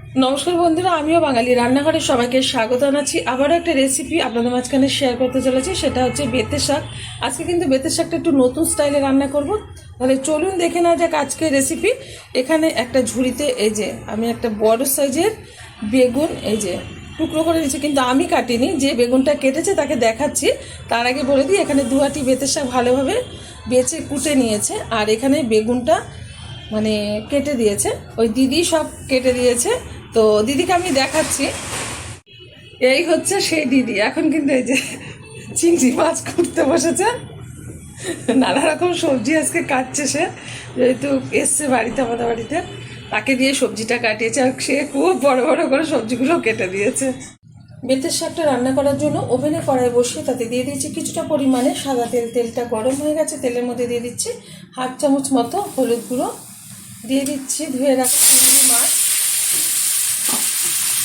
নমস্কার বন্ধুরা, আমিও বাঙালি রান্নাঘরে সবাইকে স্বাগত জানাচ্ছি। আবারও একটা রেসিপি আপনাদের মাঝখানে শেয়ার করতে চলেছি, সেটা হচ্ছে বেতে শাক। আজকে কিন্তু বেতে শাকটা একটু নতুন স্টাইলে রান্না করব। তাহলে চলুন দেখে নেওয়া যাক আজকের রেসিপি। এখানে একটা ঝুড়িতে এই যে আমি একটা বড় সাইজের বেগুন এই যে টুকরো করে নিয়েছি, কিন্তু আমি কাটিনি, যে বেগুনটা কেটেছে তাকে দেখাচ্ছি। তার আগে বলে দিই, এখানে দু আটি বেতে শাক ভালোভাবে বেছে কুটে নিয়েছে, আর এখানে বেগুনটা মানে কেটে দিয়েছে, ওই দিদি সব কেটে দিয়েছে। তো দিদিকে আমি দেখাচ্ছি, এই হচ্ছে সেই দিদি। এখন কিন্তু এই যে চিংড়ি মাছ করতে বসেছে, নানা রকম সবজি আজকে কাটছে সে, যেহেতু এসছে বাড়িতে, আমাদের বাড়িতে। তাকে দিয়ে সবজিটা কাটিয়েছে, আর সে খুব বড় বড় করে সবজিগুলো কেটে দিয়েছে। বেতের শাকটা রান্না করার জন্য ওভেনে কড়াই বসিয়ে তাতে দিয়ে দিয়েছি কিছুটা পরিমাণে সাদা তেল। তেলটা গরম হয়ে গেছে, তেলের মধ্যে দিয়ে দিচ্ছি হাফ চামচ মতো হলুদ গুঁড়ো, দিয়ে দিচ্ছি ধুয়ে রাখা চিংড়ি মাছ।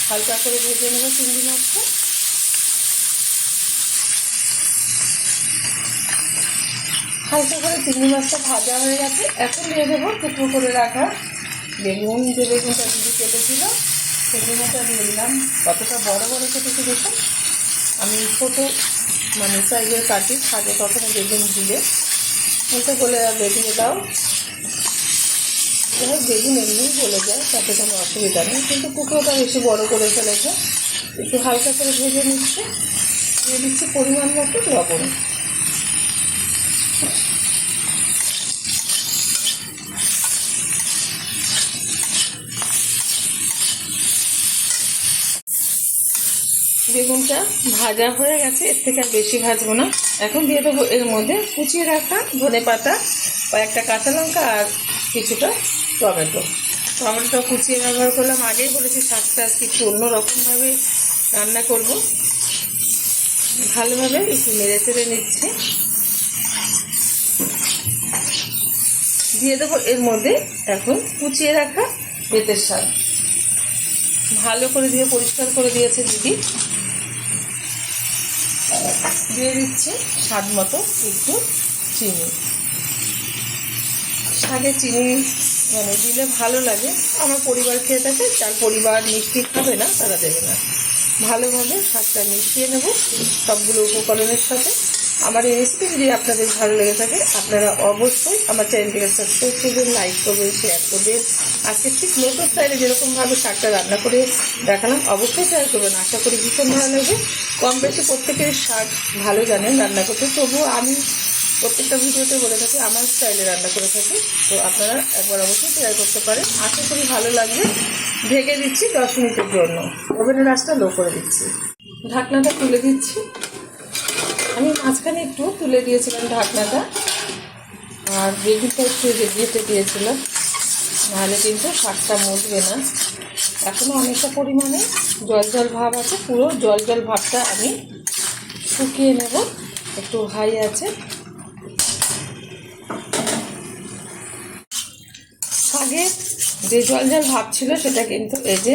হালকা করে ভেজে নেব চিংড়ি মাছটা। হালকা করে চিংড়ি মাছটা ভাজা হয়ে গেছে, এখন দিয়ে দেবো টুকরো করে রাখা বেগুন। যে বেগুনটা দিদি কেটেছিল সেগুলোটা দিয়ে দিলাম। কতটা বড় বড় কেটেছি দেখুন, আমি ছোটো মানে সাইজের কাটি, থাকে তখন বেগুন দিলে ওটা বলে বেরিয়ে দাও। এবার বেগুন এমনিই বলে যায়, তাতে কোনো অসুবিধা নেই, কিন্তু টুকরোটা বেশি বড় করে ফেলেছে। একটু হালকা করে ভেজে নিচ্ছে, দিয়ে দিচ্ছি পরিমাণ মতো লবণ। বেগুনটা ভাজা হয়ে গেছে, এর থেকে আর বেশি ভাজবো না। এখন দিয়ে দেবো এর মধ্যে কুচিয়ে রাখা ধনেপাতা, কয়েকটা কাঁচা লঙ্কা আর কিছুটা টমেটো। টমেটোটা কুচিয়ে ব্যবহার করলাম, আগেই বলেছি শাকটা একটু অন্যরকমভাবে রান্না করব। ভালোভাবে একটু নেড়ে চেড়ে নিচ্ছি। দিয়ে দেবো এর মধ্যে এখন কুচিয়ে রাখা বেতের শাক, ভালো করে দিয়ে পরিষ্কার করে দিয়েছে দিদি। দিয়ে দিচ্ছি স্বাদ মতো একটু চিনি। শাকে চিনি মানে দিলে ভালো লাগে, আমার পরিবার খেয়ে থাকে, যার পরিবার মিষ্টি খাবে না তারা দেবে না। ভালোভাবে শাকটা মিশিয়ে নেব সবগুলো উপকরণের সাথে। আমার এই রেসিপি যদি আপনাদের ভালো লেগে থাকে, আপনারা অবশ্যই আমার চ্যানেলটিকে সাবস্ক্রাইব করবেন, লাইক করবেন, শেয়ার করবেন। আজকে ঠিক নতুন স্টাইলে যেরকমভাবে শাকটা রান্না করে দেখালাম, অবশ্যই ট্রাই করবেন। আশা করি ভীষণ ভালো লাগবে। কম বেশি প্রত্যেকের শাক ভালো জানেন রান্না করতে, তবুও আমি প্রত্যেকটা ভিডিওতে বলে থাকি আমার স্টাইলে রান্না করে থাকি। তো আপনারা একবার অবশ্যই ট্রাই করতে পারেন, আশা করি ভালো লাগবে। ঢেকে দিচ্ছি 10 মিনিটের জন্য, ওভেনের আঁচটা লো করে দিচ্ছি। ঢাকনাটা তুলে দিচ্ছি। আমি মাঝখানে একটু তুলে দিয়েছিলাম ঢাকনাটা, আর বেগুনটা একটু ঘেটে দিয়েছিলাম, নাহলে কিন্তু শাকটা মজবে না। এখনও অনেকটা পরিমাণে জল জল ভাব আছে, পুরো জল জল ভাবটা আমি শুকিয়ে নেব। একটু হাই আছে। আগে যে জল জল ভাব ছিল সেটা কিন্তু এই যে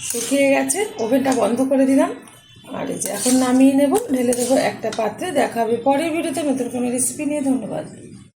শুকিয়ে গেছে। ওভেনটা বন্ধ করে দিলাম, আর এই যে এখন নামিয়ে নেব, ঢেলে দেবো একটা পাত্রে। দেখা হবে পরের ভিডিওতে নতুন কোনো রেসিপি নিয়ে। ধন্যবাদ।